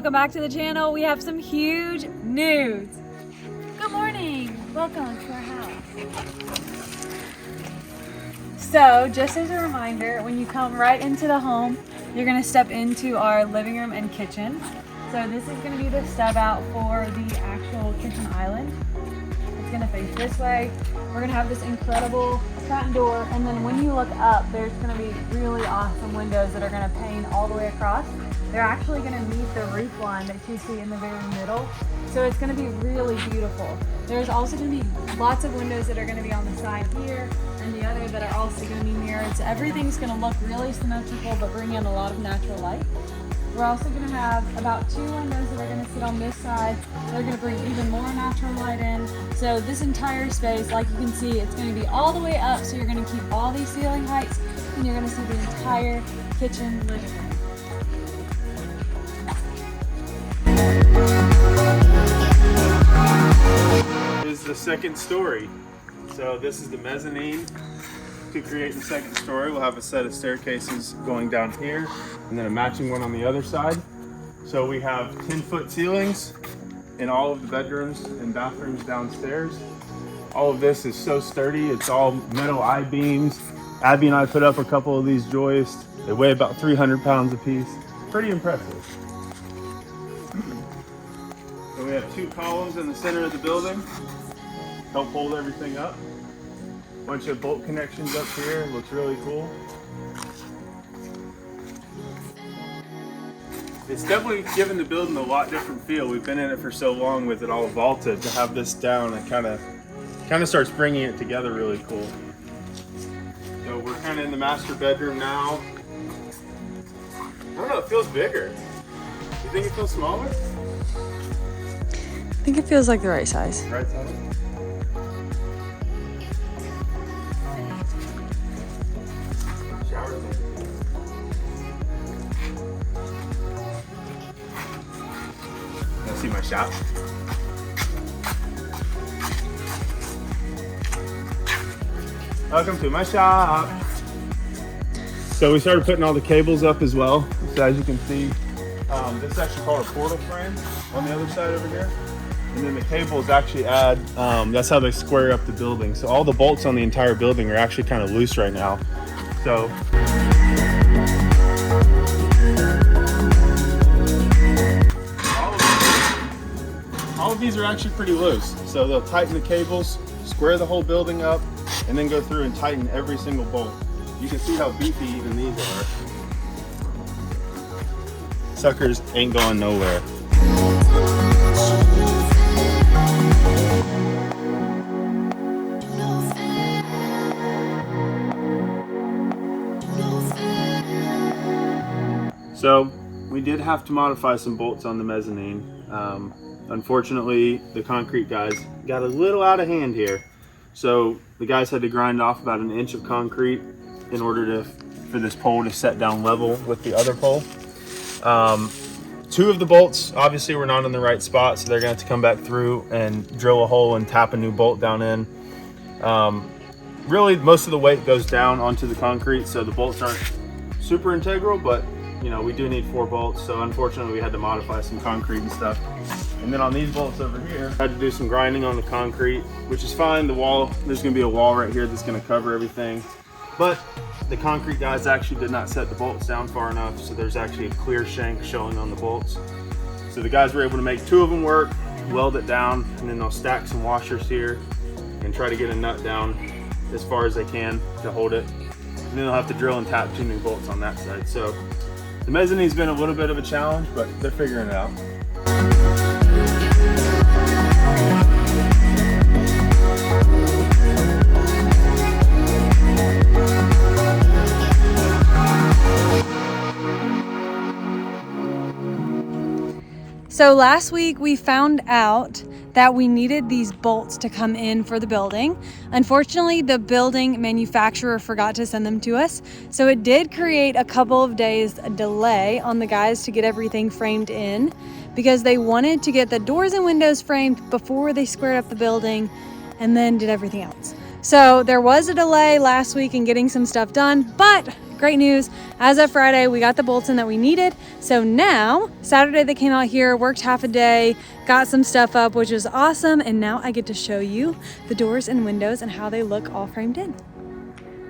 welcome back to the channel. We have some huge news. Good morning. Welcome to our house. So, just as a reminder, when you come right into the home, you're going to step into our living room and kitchen. So this is going to be the stub out for the actual kitchen island. It's going to face this way. We're going to have this incredible front door, and then when you look up, there's going to be really awesome windows that are going to pane all the way across. They're actually going to meet the roof line that you see in the very middle. So it's going to be really beautiful. There's also going to be lots of windows that are going to be on the side here and the other that are also going to be mirrored. So everything's going to look really symmetrical but bring in a lot of natural light. We're also going to have about 2 windows that are going to sit on this side. They're going to bring even more natural light in. So this entire space, like you can see, it's going to be all the way up. So you're going to keep all these ceiling heights and you're going to see the entire kitchen living room. This is the second story. So this is the mezzanine. To create the second story, we'll have a set of staircases going down here and then a matching one on the other side. So we have 10-foot ceilings in all of the bedrooms and bathrooms downstairs. All of this is so sturdy. It's all metal I-beams. Abby and I put up a couple of these joists. They weigh about 300 pounds a piece. Pretty impressive. So we have 2 columns in the center of the building. Help hold everything up. Bunch of bolt connections up here. Looks really cool. It's definitely given the building a lot different feel. We've been in it for so long with it all vaulted. To have this down, it kind of starts bringing it together really cool. So we're kind of in the master bedroom now. I don't know, it feels bigger. You think it feels smaller? I think it feels like the right size. Right size? See my shop. Welcome to my shop. So we started putting all the cables up as well. So as you can see, this is actually called a portal frame on the other side over here. And then the cables actually add, that's how they square up the building. So all the bolts on the entire building are actually kind of loose right now. So all of these are actually pretty loose. So they'll tighten the cables, square the whole building up, and then go through and tighten every single bolt. You can see how beefy even these are. Suckers ain't going nowhere. So we did have to modify some bolts on the mezzanine. Unfortunately, the concrete guys got a little out of hand here. So the guys had to grind off about 1 inch of concrete in order for this pole to set down level with the other pole. 2 of the bolts obviously were not in the right spot, so they're going to have to come back through and drill a hole and tap a new bolt down in. Really, most of the weight goes down onto the concrete, so the bolts aren't super integral, but you know, we do need 4 bolts, so unfortunately we had to modify some concrete and stuff. And then on these bolts over here, I had to do some grinding on the concrete, which is fine. The wall, there's gonna be a wall right here that's gonna cover everything. But the concrete guys actually did not set the bolts down far enough, so there's actually a clear shank showing on the bolts. So the guys were able to make 2 of them work, weld it down, and then they'll stack some washers here and try to get a nut down as far as they can to hold it. And then they'll have to drill and tap 2 new bolts on that side. So the mezzanine's been a little bit of a challenge, but they're figuring it out. So last week we found out that we needed these bolts to come in for the building. Unfortunately, the building manufacturer forgot to send them to us. So it did create a couple of days delay on the guys to get everything framed in because they wanted to get the doors and windows framed before they squared up the building and then did everything else. So there was a delay last week in getting some stuff done, but great news. As of Friday, we got the bolts in that we needed. So now, Saturday they came out here, worked half a day, got some stuff up, which was awesome. And now I get to show you the doors and windows and how they look all framed in.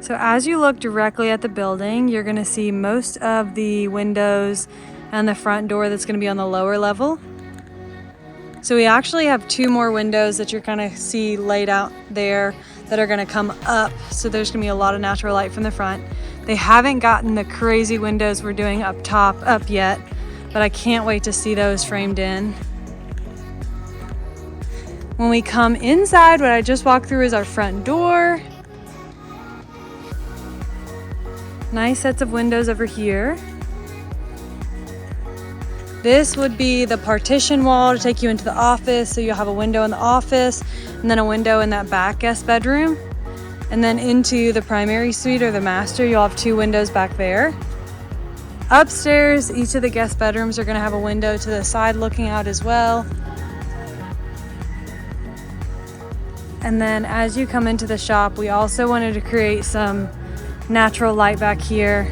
So as you look directly at the building, you're gonna see most of the windows and the front door that's gonna be on the lower level. So we actually have 2 more windows that you're gonna see laid out there that are gonna come up. So there's gonna be a lot of natural light from the front. They haven't gotten the crazy windows we're doing up top up yet, but I can't wait to see those framed in. When we come inside, what I just walked through is our front door. Nice sets of windows over here. This would be the partition wall to take you into the office. So you'll have a window in the office and then a window in that back guest bedroom. And then into the primary suite or the master, you'll have 2 windows back there. Upstairs, each of the guest bedrooms are gonna have a window to the side looking out as well. And then as you come into the shop, we also wanted to create some natural light back here.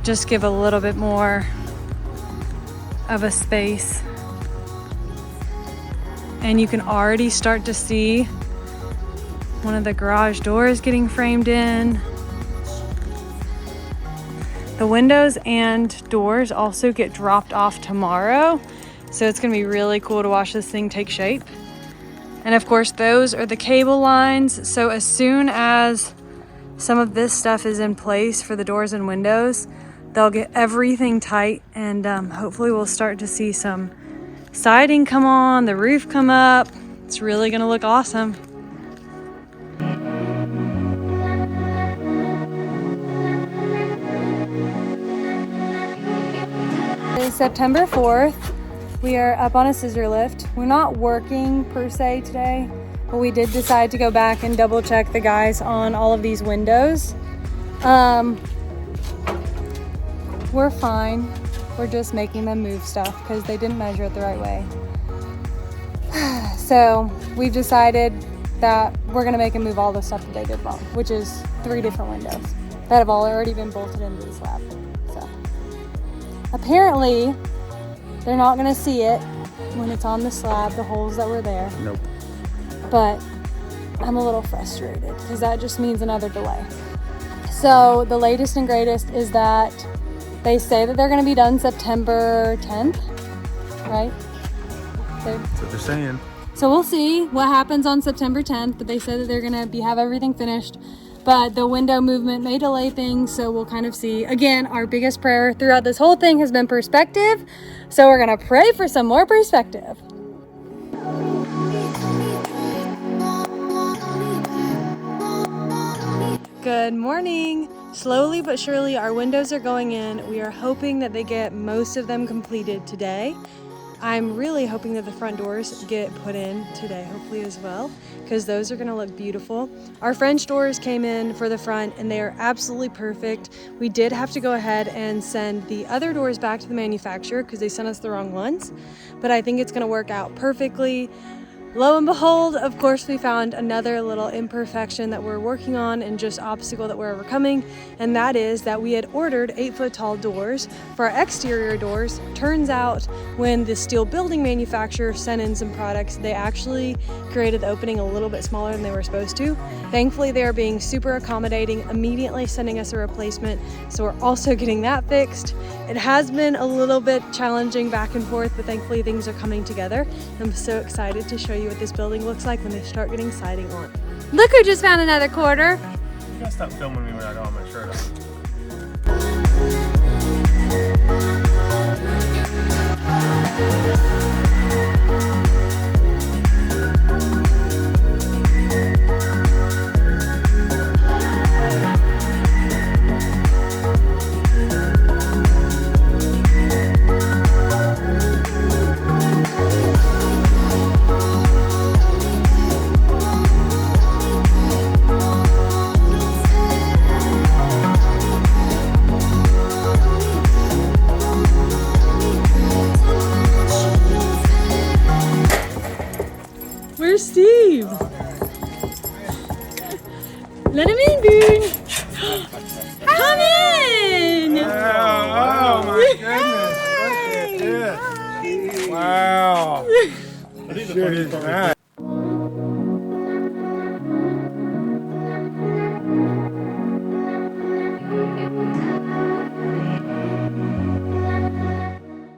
Just give a little bit more of a space. And you can already start to see one of the garage doors getting framed in. The windows and doors also get dropped off tomorrow. So it's gonna be really cool to watch this thing take shape. And of course, those are the cable lines. So as soon as some of this stuff is in place for the doors and windows, they'll get everything tight, and hopefully we'll start to see some siding come on, the roof come up. It's really gonna look awesome. It's September 4th. We are up on a scissor lift. We're not working per se today, but we did decide to go back and double check the guys on all of these windows. We're fine. We're just making them move stuff because they didn't measure it the right way. So we've decided that we're gonna make them move all the stuff that they did wrong, which is 3 different windows that have all already been bolted into the slab. So apparently they're not gonna see it when it's on the slab, the holes that were there. Nope. But I'm a little frustrated because that just means another delay. So the latest and greatest is that they say that they're going to be done September 10th, right? That's what they're saying. So we'll see what happens on September 10th, but they said that they're going to have everything finished. But the window movement may delay things, so we'll kind of see. Again, our biggest prayer throughout this whole thing has been perspective. So we're going to pray for some more perspective. Good morning. Slowly but surely our windows are going in. We are hoping that they get most of them completed today. I'm really hoping that the front doors get put in today, hopefully as well, because those are gonna look beautiful. Our French doors came in for the front and they are absolutely perfect. We did have to go ahead and send the other doors back to the manufacturer because they sent us the wrong ones, but I think it's gonna work out perfectly. Lo and behold, of course, we found another little imperfection that we're working on and just obstacle that we're overcoming, and that is that we had ordered 8-foot tall doors for our exterior doors. Turns out when the steel building manufacturer sent in some products, they actually created the opening a little bit smaller than they were supposed to. Thankfully, they are being super accommodating, immediately sending us a replacement, so we're also getting that fixed. It has been a little bit challenging back and forth, but thankfully things are coming together. I'm so excited to show you what this building looks like when they start getting siding on. Look who just found another quarter. You gotta stop filming me when I don't have my shirt on. Where's Steve? Let him in, dude. Come in! Oh my goodness. Look at this. Wow. But he's a Shit funny is story. nice.